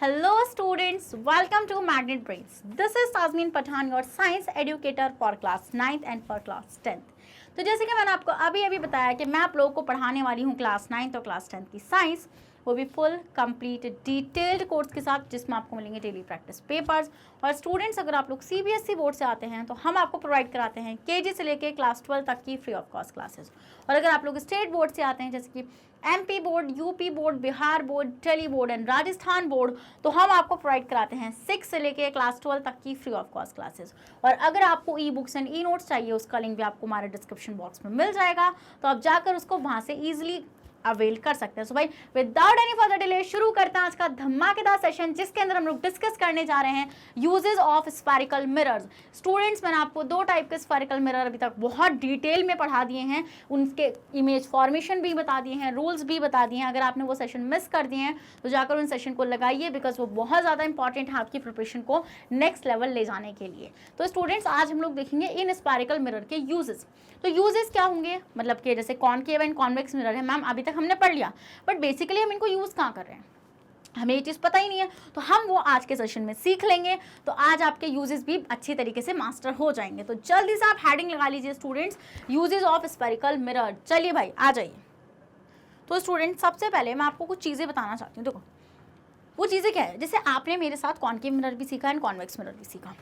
Hello students, welcome to Magnet Brains. This is Tasmin Pathan, your science educator for class 9th and for class 10th. तो जैसे कि मैंने आपको अभी बताया कि मैं आप लोगों को पढ़ाने वाली हूँ क्लास 9th और क्लास 10th की साइंस, वो भी फुल कंप्लीट डिटेल्ड कोर्स के साथ, जिसमें आपको मिलेंगे डेली प्रैक्टिस पेपर्स। और स्टूडेंट्स अगर आप लोग सीबीएसई बोर्ड से आते हैं तो हम आपको प्रोवाइड कराते हैं केजी से लेके क्लास 12 तक की फ्री ऑफ कॉस्ट क्लासेस। और अगर आप लोग स्टेट बोर्ड से आते हैं जैसे कि MP board, UP board, Bihar board, Delhi board and Rajasthan board, तो हम आपको प्रोवाइड कराते हैं 6 से लेके क्लास 12 तक की फ्री ऑफ कॉस्ट क्लासेस। और अगर आपको e books and e notes चाहिए, उसका लिंक भी आपको हमारे डिस्क्रिप्शन बॉक्स में मिल जाएगा, तो आप जाकर उसको वहाँ से ईजिली अवेल कर सकते हैं। सो भाई विदाउट एनी फर्दर डिले शुरू करते हैं आज का धमाकेदार सेशन, जिसके अंदर हम लोग डिस्कस करने जा रहे हैं uses of spherical mirrors. Students, मैंने आपको 2 टाइप के स्फेरिकल मिरर अभी तक बहुत डिटेल में पढ़ा दिए हैं, उनके इमेज फॉर्मेशन भी बता दिए हैं, रूल्स भी बता दिए हैं। अगर आपने वो सेशन मिस कर दिए हैं तो जाकर उन सेशन को लगाइए, बिकॉज वो बहुत ज़्यादा इंपॉर्टेंट है आपकी प्रिपरेशन को नेक्स्ट लेवल ले जाने के लिए। तो स्टूडेंट्स, आज हम लोग देखेंगे इन स्फेरिकल मिरर के यूजेस। तो यूजेस क्या होंगे, मतलब कि जैसे कॉनकेव एंड कॉन्वेक्स मिरर है, मैम अभी तक हमने पढ़ लिया, बट बेसिकली हम इनको यूज़ कहाँ कर रहे हैं हमें ये चीज़ पता ही नहीं है, तो हम वो आज के सेशन में सीख लेंगे। तो आज आपके यूजेस भी अच्छी तरीके से मास्टर हो जाएंगे। तो जल्दी से आप हेडिंग लगा लीजिए students, uses of spherical mirror. चलिए भाई आ जाइए। तो स्टूडेंट, सबसे पहले मैं आपको कुछ चीज़ें बताना चाहती हूँ। देखो वो चीज़ें क्या है, जैसे आपने मेरे साथ कॉनकेव मिरर भी सीखा एंड कॉन्वेक्स मिरर भी सीखा।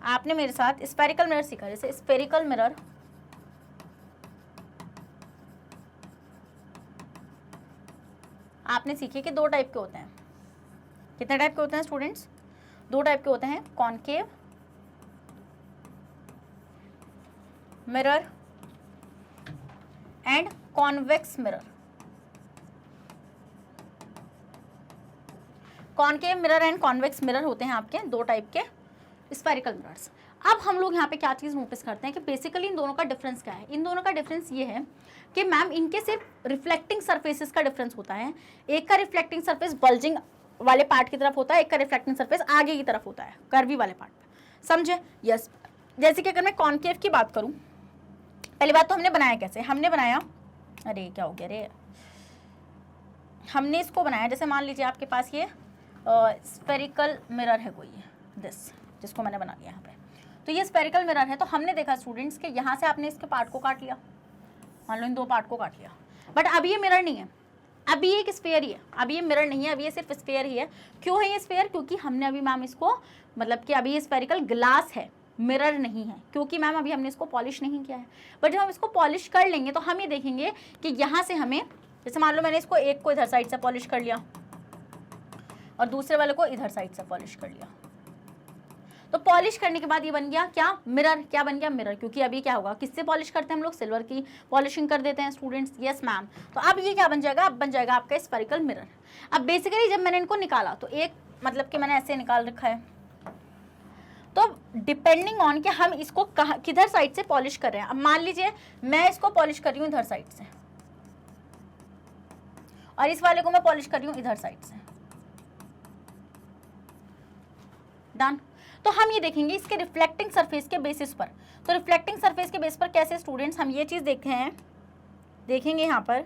आपने मेरे साथ स्फेरिकल मिरर सीखा। जैसे स्फेरिकल मिरर आपने सीखे कि 2 टाइप के होते हैं। कितने टाइप के होते हैं स्टूडेंट्स? 2 टाइप के होते हैं, concave mirror and convex mirror. Concave mirror and convex mirror होते हैं आपके 2 टाइप के स्फेरिकल मिरर्स। अब हम लोग यहाँ पे क्या चीज़ नोटिस करते हैं कि बेसिकली इन दोनों का डिफरेंस क्या है। इन दोनों का डिफरेंस ये है कि मैम इनके सिर्फ रिफ्लेक्टिंग सरफेसेस का डिफरेंस होता है। एक का रिफ्लेक्टिंग सरफेस बल्जिंग वाले पार्ट की तरफ होता है, एक का रिफ्लेक्टिंग सरफेस आगे की तरफ होता है, कर्वी वाले पार्ट पे। समझे? यस। जैसे कि अगर मैं कॉनकेव की बात करूँ, पहली बात तो हमने बनाया कैसे, हमने बनाया, अरे क्या हो गया रे, हमने इसको बनाया, जैसे मान लीजिए आपके पास ये स्फेरिकल मिरर है कोई, दिस जिसको मैंने बना लिया यहाँ पे। तो ये स्फेरिकल मिरर है, तो हमने देखा स्टूडेंट्स कि यहाँ से आपने इसके पार्ट को काट लिया, मान लो इन 2 पार्ट को काट लिया, बट अब ये मिरर नहीं है, अभी ये एक स्फेयर ही है, अभी ये मिरर नहीं है, अभी ये सिर्फ स्फेयर ही है। क्यों है ये स्फेयर? क्योंकि हमने अभी मैम इसको, मतलब कि अभी ये स्फेरिकल ग्लास है, मिरर नहीं है, क्योंकि मैम अभी हमने इसको पॉलिश नहीं किया है। बट जब हम इसको पॉलिश कर लेंगे तो हम ये देखेंगे कि यहाँ से हमें, जैसे मान लो मैंने इसको एक को इधर साइड से पॉलिश कर लिया और दूसरे वाले को इधर साइड से पॉलिश कर लिया, तो पॉलिश करने के बाद ये बन गया क्या? मिरर। क्या बन गया? मिरर। क्योंकि अभी क्या होगा, किससे पॉलिश करते हैं हम लोग? सिल्वर की पॉलिशिंग कर देते हैं स्टूडेंट्स। Yes ma'am. तो अब ये क्या बन जाएगा? अब बन जाएगा आपका स्फेरिकल मिरर। अब बेसिकली जब मैंने इनको निकाला तो एक, मतलब कि मैंने ऐसे निकाल रखा है, तो डिपेंडिंग ऑन कि हम इसको कहाँ किधर साइड से पॉलिश कर रहे हैं। अब मान लीजिए मैं इसको पॉलिश कर रही हूँ इधर साइड से और इस वाले को मैं पॉलिश कर रही हूँ इधर साइड से, डन। तो हम ये देखेंगे इसके रिफ्लेक्टिंग सरफेस के बेसिस पर। तो रिफ्लेक्टिंग सरफेस के बेस पर कैसे स्टूडेंट्स, हम ये चीज़ देखेंगे यहाँ पर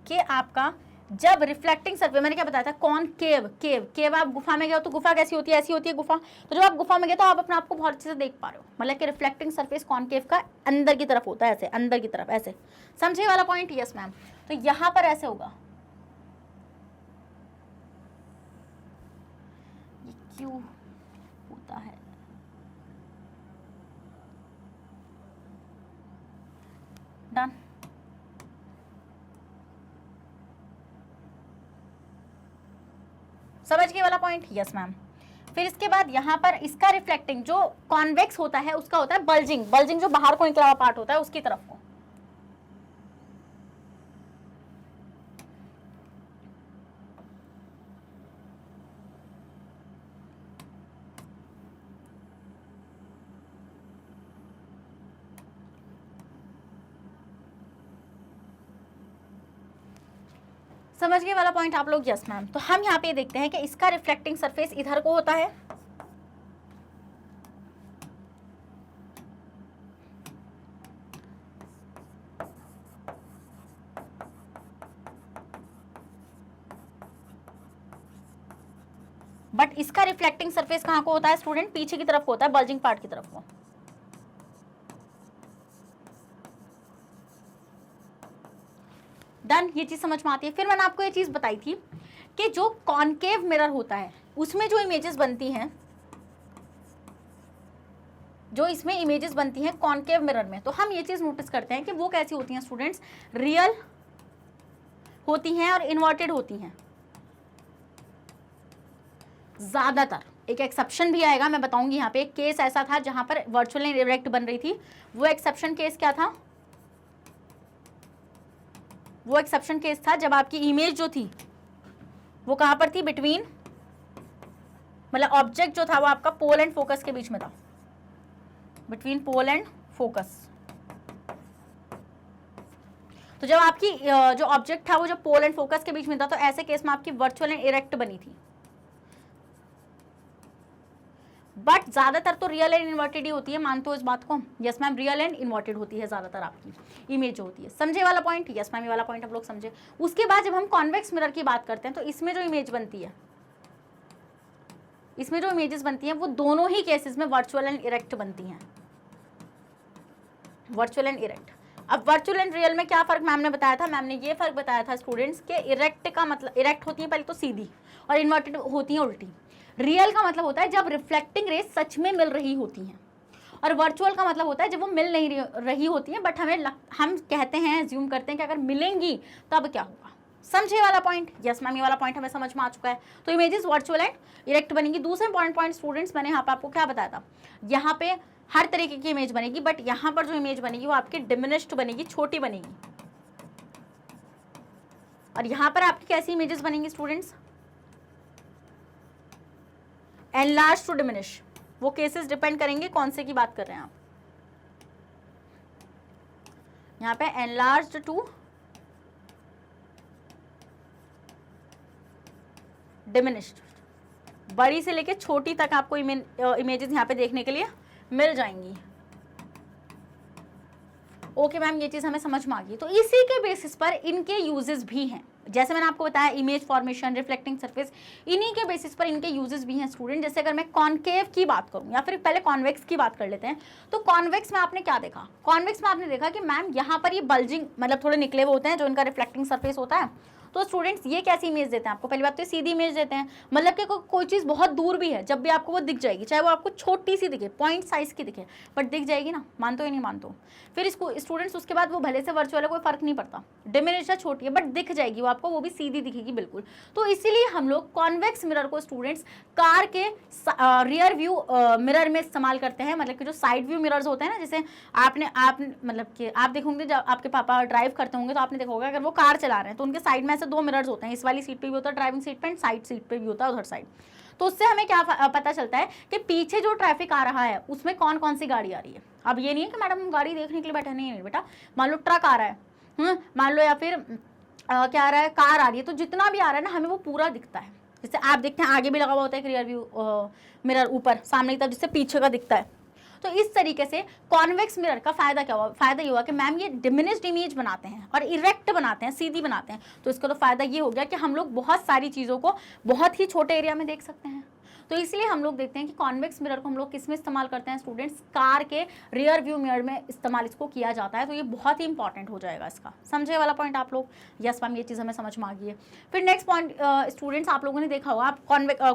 कि आपका जब रिफ्लेक्टिंग सरफेस, मैंने क्या बताया था, कॉनकेव, केव आप गुफा में गए हो तो गुफा कैसी होती है? ऐसी होती है गुफा। तो जब आप गुफा में गए तो आप अपने आप को बहुत अच्छे से देख पा रहे हो, मतलब कि रिफ्लेक्टिंग सरफेस कॉनकेव का अंदर की तरफ होता है, ऐसे अंदर की तरफ, ऐसे। समझे वाला पॉइंट? Yes ma'am. तो यहाँ पर ऐसे होगा, ये क्यों होता है? डन। समझ गए वाला पॉइंट? Yes ma'am. फिर इसके बाद यहाँ पर इसका रिफ्लेक्टिंग जो कॉन्वेक्स होता है उसका होता है बल्जिंग जो बाहर को निकला हुआ पार्ट होता है उसकी तरफ को। समझ गए वाला पॉइंट आप लोग? Yes ma'am. तो हम यहाँ पे देखते हैं कि इसका रिफ्लेक्टिंग सरफेस इधर को होता है, बट इसका रिफ्लेक्टिंग सरफेस कहाँ को होता है स्टूडेंट, पीछे की तरफ को होता है, बल्जिंग पार्ट की तरफ को। डन, ये चीज समझ में आती है। फिर मैंने आपको ये चीज बताई थी कि जो कॉनकेव मिरर होता है उसमें जो इमेजेस बनती हैं, जो इसमें इमेजेस बनती हैं कॉनकेव मिरर में, तो हम ये चीज नोटिस करते हैं कि वो कैसी होती हैं स्टूडेंट्स, रियल होती हैं और इन्वर्टेड होती हैं ज्यादातर। एक एक्सेप्शन भी आएगा, मैं बताऊंगी। यहाँ पे एक केस ऐसा था जहां पर वर्चुअल एंड इरेक्ट बन रही थी। वो एक्सेप्शन केस क्या था, वो एक्सेप्शन केस था जब आपकी इमेज जो थी वो कहां पर थी, बिटवीन, मतलब ऑब्जेक्ट जो था वो आपका पोल एंड फोकस के बीच में था, बिटवीन पोल एंड फोकस। तो जब आपकी जो ऑब्जेक्ट था वो जब पोल एंड फोकस के बीच में था, तो ऐसे केस में आपकी वर्चुअल एंड इरेक्ट बनी थी। बट ज्यादातर तो रियल एंड इन्वर्टेड ही होती है, मानते हो इस बात को? Yes ma'am, real and inverted होती है ज्यादातर आपकी इमेज जो होती है। समझे वाला पॉइंट? यस मैम, ये वाला पॉइंट आप लोग समझे। उसके बाद जब हम कॉन्वेक्स मिरर की बात करते हैं तो इसमें जो इमेज बनती है, इसमें जो इमेजेस बनती हैं वो दोनों ही केसेस में वर्चुअल एंड इरेक्ट बनती हैं, वर्चुअल एंड इरेक्ट। अब वर्चुअल एंड रियल में क्या फर्क मैम ने बताया था? मैम ने ये फर्क बताया था स्टूडेंट्स के इरेक्ट का मतलब, इरेक्ट होती है पहले तो सीधी और इन्वर्टेड होती है उल्टी। रियल का मतलब होता है जब रिफ्लेक्टिंग रेज सच में मिल रही होती हैं, और वर्चुअल का मतलब होता है जब वो मिल नहीं रही होती हैं, बट हम कहते हैं, एज्यूम करते हैं कि अगर मिलेंगी तब क्या होगा। समझे वाला पॉइंट? यस मैम, ये वाला पॉइंट हमें समझ में आ चुका है। तो इमेजेस वर्चुअल एंड इरेक्ट बनेंगी। दूसरे इंपॉर्टेंट पॉइंट स्टूडेंट्स, मैंने यहाँ पर आपको क्या बताया था, यहाँ पे हर तरीके की इमेज बनेगी, बट यहाँ पर जो इमेज बनेगी वो आपकी डिमिनिश्ड बनेगी, छोटी बनेगी। और यहाँ पर आपकी कैसी इमेजेस बनेंगी स्टूडेंट्स? Enlarge to diminish. वो केसेस डिपेंड करेंगे कौन से की बात कर रहे हैं आप। यहाँ पे एनलार्ज टू डिमिनिश्ड, बड़ी से लेके छोटी तक आपको इमेजेस यहाँ पे देखने के लिए मिल जाएंगी। ओके मैम, ये चीज हमें समझ में आ गई। तो इसी के बेसिस पर इनके यूजेस भी हैं, जैसे मैंने आपको बताया इमेज फॉर्मेशन, रिफ्लेक्टिंग सरफेस, इन्हीं के बेसिस पर इनके यूजेस भी हैं स्टूडेंट। जैसे अगर मैं कॉनकेव की बात करूं या फिर पहले कॉन्वेक्स की बात कर लेते हैं, तो कॉन्वेक्स में आपने क्या देखा? कॉन्वेक्स में आपने देखा कि मैम यहाँ पर ये बल्जिंग, मतलब थोड़े निकले हुए होते हैं जो इनका रिफ्लेक्टिंग सरफेस होता है। तो स्टूडेंट्स ये कैसी इमेज देते हैं आपको? पहली बात तो सीधी इमेज देते हैं, मतलब कि कोई चीज़ बहुत दूर भी है, जब भी आपको वो दिख जाएगी, चाहे वो आपको छोटी सी दिखे, पॉइंट साइज की दिखे, बट दिख जाएगी ना, मानते हो या नहीं मानते हो? फिर इसको स्टूडेंट्स उसके बाद वो भले से वर्चुअल है, कोई फर्क नहीं पड़ता, डिमिनिश है, छोटी है, बट दिख जाएगी वो आपको, वो भी सीधी दिखेगी बिल्कुल। तो इसीलिए हम लोग कॉन्वेक्स मिरर को स्टूडेंट्स कार के रियर व्यू मिरर में इस्तेमाल करते हैं, मतलब कि जो साइड व्यू मिरर्स होते हैं ना, जैसे आप मतलब कि आप देखोगे जब आपके पापा ड्राइव करते होंगे तो आपने देखा होगा अगर वो कार चला रहे हैं तो उनके साइड में ऐसे दो मिरर्स होते हैं, इस वाली सीट पे भी होता है ड्राइविंग सीट पे, एंड साइड सीट पे भी होता है उधर साइड। तो उससे हमें क्या पता चलता है कि पीछे जो ट्रैफिक आ रहा है उसमें कौन कौन सी गाड़ी आ रही है। अब ये नहीं है कि मैडम हम गाड़ी देखने के लिए बैठे, नहीं बेटा, मान लो ट्रक आ रहा है, मान लो, या फिर क्या आ रहा है, कार आ रही है, तो जितना भी आ रहा है ना हमें वो पूरा दिखता है। जैसे आप देखते हैं आगे भी लगा हुआ होता है एक रियर व्यू मिरर ऊपर सामने की तरफ, जिससे पीछे का दिखता है। तो इस तरीके से कॉन्वेक्स मिरर का फायदा क्या हुआ? फायदा ये हुआ कि मैम ये डिमिनिश्ड इमेज बनाते हैं और इरेक्ट बनाते हैं, सीधी बनाते हैं। तो इसका तो फायदा ये हो गया कि हम लोग बहुत सारी चीज़ों को बहुत ही छोटे एरिया में देख सकते हैं। तो इसलिए हम लोग देखते हैं कि कॉन्वेक्स मिरर को हम लोग किस में इस्तेमाल करते हैं स्टूडेंट्स? कार के रियर व्यू मिरर में इस्तेमाल इसको किया जाता है। तो ये बहुत ही इंपॉर्टेंट हो जाएगा इसका। समझे वाला पॉइंट आप लोग? यस मैम, ये चीज़ हमें समझ में आ गई है। फिर नेक्स्ट पॉइंट स्टूडेंट्स, आप लोगों ने देखा होगा, आप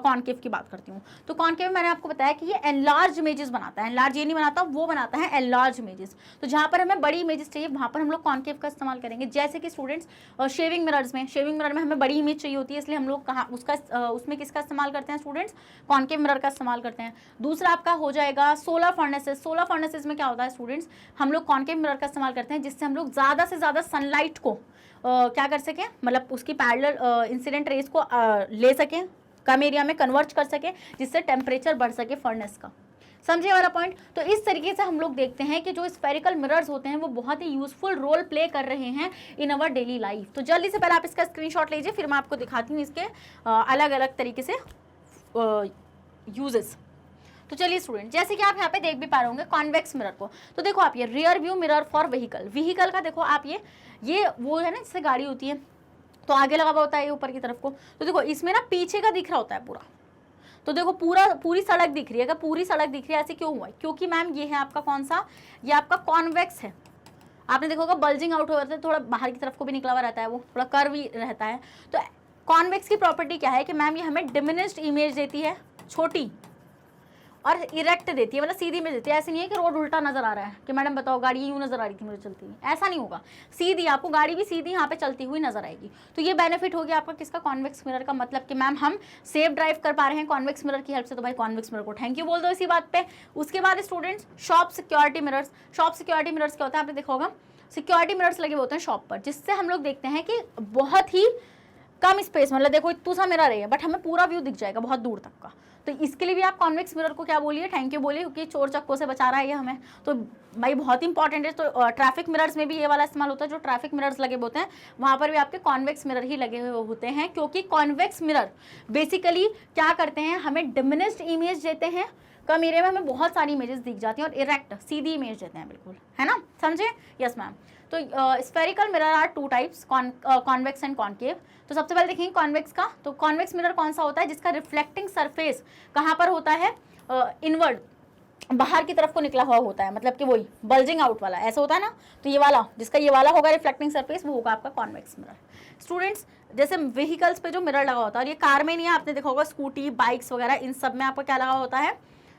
कॉनकेव की बात करती हूँ, तो कॉनकेव मैंने आपको बताया कि ये एनलार्ज इमेजेस बनाता है। एनलार्ज ये नहीं बनाता, वो बनाता है एनलार्ज इमेजेस। तो जहाँ पर हमें बड़ी इमेजेस चाहिए वहाँ पर हम लोग कॉनकेव का इस्तेमाल करेंगे। जैसे कि स्टूडेंट्स शेविंग मिरर्स में, शेविंग मिरर में हमें बड़ी इमेज चाहिए होती है, इसलिए हम लोग कहाँ उसमें किसका इस्तेमाल करते हैं स्टूडेंट्स? कॉनकेव मिरर का इस्तेमाल करते हैं। दूसरा आपका हो जाएगा सोलर फर्नेसेस। सोलर फर्नेसेस में क्या होता है स्टूडेंट्स? हम लोग कॉनकेव मिरर का इस्तेमाल करते हैं, जिससे हम लोग ज़्यादा से ज़्यादा सनलाइट को क्या कर सकें, मतलब उसकी पैरेलल इंसिडेंट रेज को ले सकें, कम एरिया में कन्वर्ट कर सकें, जिससे टेम्परेचर बढ़ सके फर्नेस का। समझे वाला पॉइंट? तो इस तरीके से हम लोग देखते हैं कि जो स्फेरिकल मिरर्स होते हैं वो बहुत ही यूजफुल रोल प्ले कर रहे हैं इन अवर डेली लाइफ। तो जल्दी से पहले आप इसका स्क्रीनशॉट लीजिए, फिर मैं आपको दिखाती हूँ इसके अलग अलग तरीके से यूजेस। तो चलिए स्टूडेंट, जैसे कि आप यहाँ पे देख भी पा रहे होंगे कॉन्वेक्स मिरर को, तो देखो आप ये rear view mirror for vehicle का देखो आप, ये वो है ना, जैसे गाड़ी होती है तो आगे लगा हुआ होता है ऊपर की तरफ को, तो देखो इसमें ना पीछे का दिख रहा होता है पूरा। तो देखो पूरी सड़क दिख रही है। अगर पूरी सड़क दिख रही है ऐसे क्यों हुआ है? क्योंकि मैम ये है आपका कौन सा, ये आपका कॉन्वेक्स है। आपने देखा होगा बल्जिंग आउट हो जाता है, थोड़ा बाहर की तरफ को भी निकला हुआ रहता है, वो थोड़ा कर्व ही रहता है। तो कॉन्वेक्स की प्रॉपर्टी क्या है कि मैम ये हमें डिमिनिश्ड इमेज देती है, छोटी, और इरेक्ट देती है, मतलब सीधी इमेज देती है। ऐसे नहीं है कि रोड उल्टा नजर आ रहा है कि मैडम बताओ गाड़ी यूँ नजर आ रही थी मुझे चलती हुई, ऐसा नहीं होगा। सीधी आपको गाड़ी भी सीधी यहाँ पे चलती हुई नजर आएगी। तो ये बेनिफिट हो गया आपका किसका, कॉन्वेक्स मिरर का। मतलब कि मैम हम सेफ ड्राइव कर पा रहे हैं कॉन्वेक्स मिरर की हेल्प से। तो भाई कॉन्वेक्स मिरर को थैंक यू बोल दो इसी बात पे। उसके बाद students shop security mirrors. Shop security mirrors क्या होता है आपने देखा होगा, सिक्योरिटी मिरर्स लगे होते हैं शॉप पर, जिससे हम लोग देखते हैं कि बहुत ही कम स्पेस, मतलब देखो इतना सा मिरर है बट हमें पूरा व्यू दिख जाएगा बहुत दूर तक का। तो इसके लिए भी आप कॉन्वेक्स मिरर को क्या बोलिए, थैंक यू बोलिए, क्योंकि चोर चक्कों से बचा रहा है ये हमें। तो भाई बहुत इंपॉर्टेंट है। तो ट्रैफिक मिरर्स में भी ये वाला इस्तेमाल होता है। जो ट्रैफिक मिरर्स लगे होते हैं वहाँ पर भी आपके कॉन्वेक्स मिरर ही लगे हुए होते हैं, क्योंकि कॉन्वेक्स मिरर बेसिकली क्या करते हैं, हमें डिमिनिश्ड इमेज देते हैं। कम एरिया में हमें बहुत सारी इमेजेस दिख जाती हैं, और इरेक्ट सीधी इमेज देते हैं, बिल्कुल, है ना, समझे? Yes ma'am. तो spherical mirror are two types, convex and concave. तो सबसे पहले देखेंगे कॉन्वेक्स का। तो कॉन्वेक्स मिरर कौन सा होता है, जिसका रिफ्लेक्टिंग सरफेस कहाँ पर होता है, इनवर्ड, बाहर की तरफ को निकला हुआ होता है, मतलब कि वही बल्जिंग आउट वाला ऐसा होता है ना। तो ये वाला, जिसका ये वाला होगा रिफ्लेक्टिंग सरफेस, वो होगा आपका कॉन्वेक्स मिरर। स्टूडेंट्स जैसे व्हीकल्स पे जो मिरर लगा होता है, और ये कार में नहीं है, आपने देखा होगा स्कूटी, बाइक्स वगैरह, इन सब में आपका क्या लगा होता है,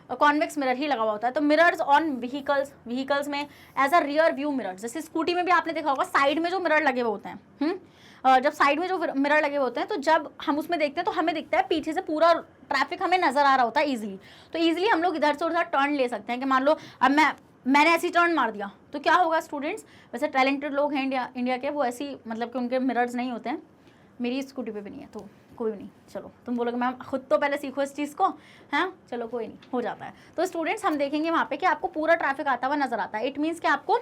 कॉन्वेक्स मिरर ही लगा हुआ होता है। तो मिरर्स ऑन व्हीकल्स में as a rear view mirror, जैसे स्कूटी में भी आपने देखा होगा साइड में जो मिरर लगे हुए होते हैं, जब साइड में जो मिरर लगे होते हैं, तो जब हम उसमें देखते हैं तो हमें दिखता है पीछे से पूरा ट्रैफिक हमें नजर आ रहा होता है इजीली। तो इजीली हम लोग इधर से उधर टर्न ले सकते हैं कि मान लो अब मैंने ऐसी टर्न मार दिया तो क्या होगा स्टूडेंट्स। वैसे टैलेंटेड लोग हैं इंडिया के, वो ऐसी मतलब कि उनके मिरर्स नहीं होते हैं, मेरी स्कूटी पे भी नहीं है, तो कोई नहीं, चलो तुम बोलोगे मैम खुद तो पहले सीखो इस चीज़ को, हाँ चलो कोई नहीं, हो जाता है। तो स्टूडेंट्स हम देखेंगे वहाँ पे कि आपको पूरा ट्रैफिक आता हुआ नजर आता है। इट मीन्स कि आपको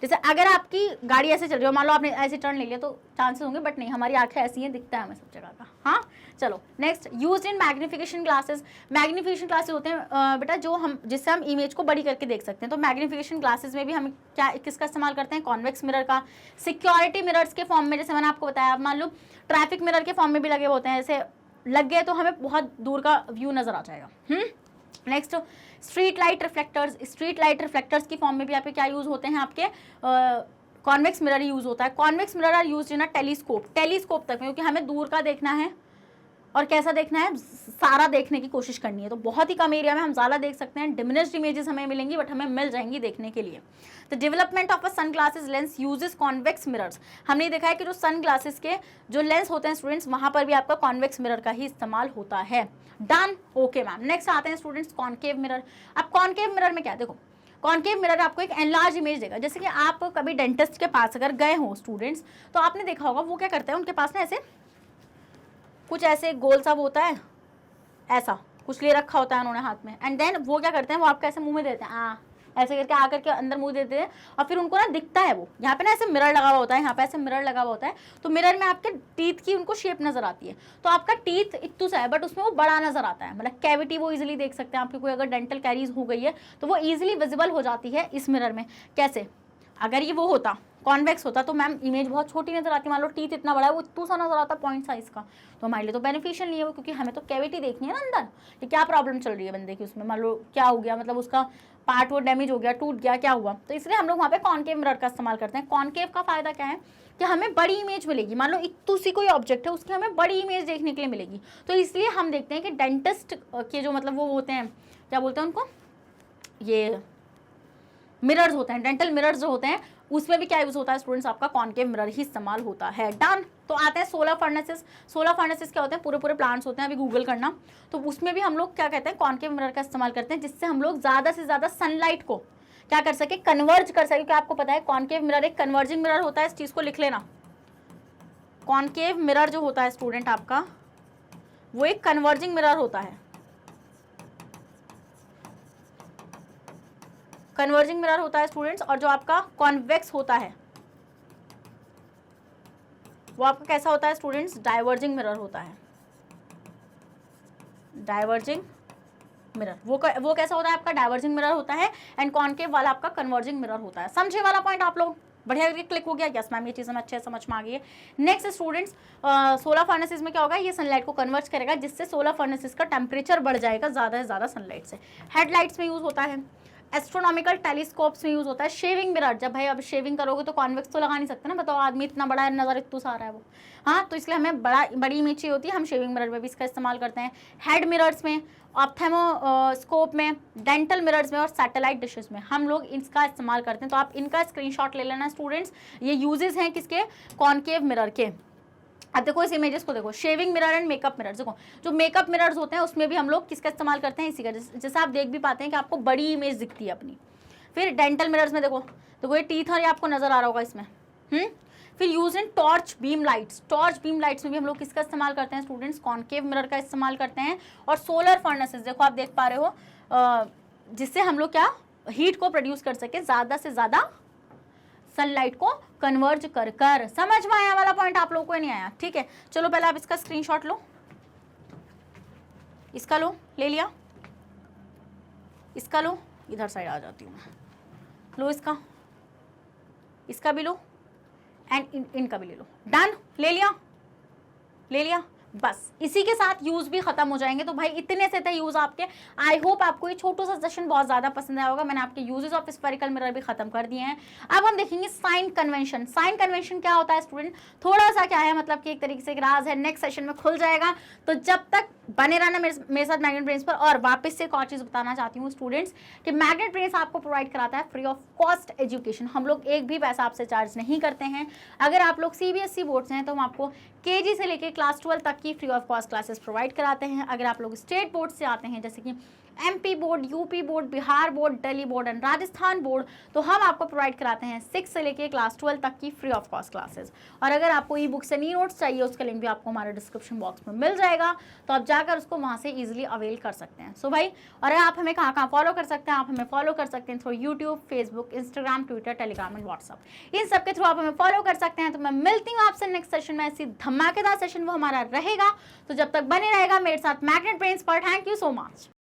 जैसे अगर आपकी गाड़ी ऐसे चल रही हो, मान लो आपने ऐसे टर्न ले लिया तो चांसेस होंगे, बट नहीं, हमारी आंखें ऐसी हैं, दिखता है हमें सब जगह का। हाँ चलो next, use in magnification glasses. Magnification glasses होते हैं बेटा जो हम, जिससे हम इमेज को बड़ी करके देख सकते हैं। तो मैग्निफिकेशन ग्लासेस में भी हम क्या किसका इस्तेमाल करते हैं, कॉन्वेक्स मिरर का। सिक्योरिटी मिरर्स के फॉर्म में, जैसे मैंने आपको बताया, आप मान लो ट्रैफिक मिरर के फॉर्म में भी लगे होते हैं, जैसे लग गए तो हमें बहुत दूर का व्यू नजर आ जाएगा। Next, street light reflectors. Street light reflectors की फॉर्म में भी आपके क्या यूज होते हैं, आपके कॉन्वेक्स मिरर यूज होता है। Convex mirror are use in a telescope तक, क्योंकि हमें दूर का देखना है और कैसा देखना है, सारा देखने की कोशिश करनी है। तो बहुत ही कम एरिया में हम ज़्यादा देख सकते हैं, डिमिनिश्ड इमेजेस हमें मिलेंगी बट हमें मिल जाएंगी देखने के लिए। तो development of a sun glasses lens uses convex mirrors. हमने देखा है कि जो सन ग्लासेस के जो लेंस होते हैं स्टूडेंट्स, वहाँ पर भी आपका कॉन्वेक्स मिरर का ही इस्तेमाल होता है। Done, okay ma'am. नेक्स्ट आते हैं स्टूडेंट्स कॉन्केव मिरर। अब कॉन्केव मिरर में क्या, देखो कॉन्केव मिरर आपको एक एनलार्ज इमेज देगा। जैसे कि आप कभी डेंटिस्ट के पास अगर गए हो स्टूडेंट्स, तो आपने देखा होगा वो क्या करते हैं, उनके पास ना ऐसे कुछ ऐसे गोल सा होता है, ऐसा कुछ ले रखा होता है उन्होंने हाथ में, एंड देन वो क्या करते हैं, वो आपको ऐसे मुंह में देते हैं, ऐसे करके आकर के अंदर मुंह देते हैं, और फिर उनको ना दिखता है, वो यहाँ पे ना ऐसे मिरर लगा हुआ होता है, यहाँ पे ऐसे मिरर लगा हुआ होता है, तो मिरर में आपके टीथ की उनको शेप नजर आती है। तो आपका टीथ इत्तू सा है बट उसमें वो बड़ा नजर आता है, मतलब कैविटी वो इजिली देख सकते हैं। आपकी कोई अगर डेंटल कैरीज हो गई है तो वो इजिली विजिबल हो जाती है इस मिरर में। कैसे, अगर ये वो होता कॉन्वेक्स होता तो मैम इमेज बहुत छोटी नजर आती, मान लो टीथ इतना बड़ा है, वो इतना सा नजर आता पॉइंट साइज का, तो हमारे लिए तो बेनिफिशियल नहीं है वो, क्योंकि हमें तो कैविटी देखनी है ना अंदर, कि क्या प्रॉब्लम चल रही है बंदे की उसमें, मान लो क्या हो गया, मतलब उसका पार्ट वो डैमेज हो गया, टूट गया, क्या हुआ। तो इसलिए हम लोग वहाँ पे कॉन्केव मिरर का इस्तेमाल करते हैं। कॉन्केव का फायदा क्या है कि हमें बड़ी इमेज मिलेगी, मान लो इतू सी कोई ऑब्जेक्ट है उसकी हमें बड़ी इमेज देखने के लिए मिलेगी। तो इसलिए हम देखते हैं कि डेंटिस्ट के जो मतलब वो होते हैं, क्या बोलते हैं उनको, ये मिरर्स होते हैं, डेंटल मिरर्स जो होते हैं, उसमें भी क्या यूज होता है स्टूडेंट्स, आपका कॉन्केव मिरर ही इस्तेमाल होता है। डन। तो आते हैं सोलर फर्नेसेस। सोलर फर्नेसेस क्या होते हैं, पूरे प्लांट्स होते हैं, अभी गूगल करना। तो उसमें भी हम लोग क्या कहते हैं, कॉन्केव मिरर का इस्तेमाल करते हैं, जिससे हम लोग ज़्यादा से ज़्यादा सनलाइट को क्या कर सके, कन्वर्ज कर सके। क्योंकि आपको पता है कॉन्केव मिरर एक कन्वर्जिंग मिरर होता है, इस चीज़ को लिख लेना। कॉन्केव मिरर जो होता है स्टूडेंट आपका, वो एक कन्वर्जिंग मिरर होता है, कन्वर्जिंग मिरर होता है स्टूडेंट्स। और जो आपका कॉन्वेक्स होता है वो आपका कैसा होता है स्टूडेंट्स, डाइवर्जिंग मिरर होता है। डाइवर्जिंग मिरर वो कैसा होता है आपका, डाइवर्जिंग मिरर होता है, एंड कॉन्केव वाला आपका कन्वर्जिंग मिरर होता है। समझे वाला पॉइंट आप लोग, बढ़िया करके क्लिक हो गया, यस मैम ये चीज़ हमें अच्छे से समझ में आ गई है। नेक्स्ट स्टूडेंट्स, सोलर फर्नेसेस में क्या होगा, ये सनलाइट को कन्वर्ट करेगा, जिससे सोलर फर्नेसेस का टेम्परेचर बढ़ जाएगा ज़्यादा से ज़्यादा सनलाइट से। हेडलाइट्स में यूज़ होता है, एस्ट्रोनॉमिकल टेलीस्कोप्स में यूज़ होता है। शेविंग मिरर, जब भाई अब शेविंग करोगे तो कॉन्वेक्स तो लगा नहीं सकते ना, बताओ आदमी इतना बड़ा है, नज़र इतना सा आ रहा है वो, हाँ, तो इसलिए हमें बड़ी इमेज चाहिए होती है, हम शेविंग मिरर में भी इसका इस्तेमाल करते हैं। हेड मिरर्स में, ऑप्थेमोस्कोप में, डेंटल मिरर्स में और सैटेलाइट डिशेस में हम लोग इसका इस्तेमाल करते हैं। तो आप इनका स्क्रीनशॉट ले लेना स्टूडेंट्स, ये यूजेस हैं किसके, कॉनकेव मिरर के। अब देखो इस इमेजेस को देखो, shaving mirror and makeup mirror. देखो जो मेकअप मिरर्स होते हैं उसमें भी हम लोग किसका इस्तेमाल करते हैं, इसी का, जैसे आप देख भी पाते हैं कि आपको बड़ी इमेज दिखती है अपनी। फिर डेंटल मिरर्स में देखो ये टीथ और ये आपको नजर आ रहा होगा इसमें। फिर use in torch beam lights, torch beam lights में भी हम लोग किसका इस्तेमाल करते हैं स्टूडेंट्स, कॉनकेव मिरर का इस्तेमाल करते हैं। और सोलर फर्नेसेस, देखो आप देख पा रहे हो, जिससे हम लोग क्या हीट को प्रोड्यूस कर सके, ज़्यादा से ज़्यादा सनलाइट को कन्वर्ज कर कर। समझ में आया वाला पॉइंट, आप लोगों को नहीं आया, ठीक है। चलो पहले आप इसका स्क्रीनशॉट लो, इसका लो, ले लिया, इसका लो, इधर साइड आ जाती हूँ मैं, लो इसका भी लो एंड इनका भी ले लो, डन, ले लिया, बस इसी के साथ यूज भी खत्म हो जाएंगे। तो भाई इतने से थे यूज आपके। आई होप आपको ये छोटा सा सेशन बहुत ज्यादा पसंद आया होगा। मैंने आपके यूजेस ऑफ स्फेरिकल मिरर भी खत्म कर दिए हैं। अब हम देखेंगे साइन कन्वेंशन। साइन कन्वेंशन क्या होता है स्टूडेंट, थोड़ा सा क्या है, मतलब कि एक तरीके से एक राज है, नेक्स्ट सेशन में खुल जाएगा। तो जब तक बने रहना मेरे साथ मैग्नेट ब्रेन्स पर। और वापस से एक और चीज़ बताना चाहती हूँ स्टूडेंट्स कि मैग्नेट ब्रेन्स आपको प्रोवाइड कराता है फ्री ऑफ कॉस्ट एजुकेशन। हम लोग एक भी पैसा आपसे चार्ज नहीं करते हैं। अगर आप लोग CBSE बोर्ड से हैं तो हम आपको KG से लेकर क्लास 12 तक की free of cost classes provide कराते हैं। अगर आप लोग स्टेट बोर्ड से आते हैं, जैसे कि MP board, UP board, Bihar board, Delhi board and Rajasthan board, तो हम आपको प्रोवाइड कराते हैं 6 से लेके क्लास 12 तक की फ्री ऑफ कॉस्ट क्लासेस। और अगर आपको e books and e notes चाहिए, उसका लिंक भी आपको हमारे डिस्क्रिप्शन बॉक्स में मिल जाएगा, तो आप जाकर उसको वहाँ से ईजिली अवेल कर सकते हैं। सो भाई, और आप हमें कहाँ फॉलो कर सकते हैं, आप हमें फॉलो कर सकते हैं through YouTube, Facebook, Instagram, Twitter, Telegram and WhatsApp. इन सब के थ्रू आप हमें फॉलो कर सकते हैं। तो मैं मिलती हूँ आपसे नेक्स्ट सेशन में, ऐसी धमाकेदार सेशन वो हमारा रहेगा। तो जब तक बने रहेगा मेरे साथ मैग्नेट ब्रेन्स पर। Thank you so much.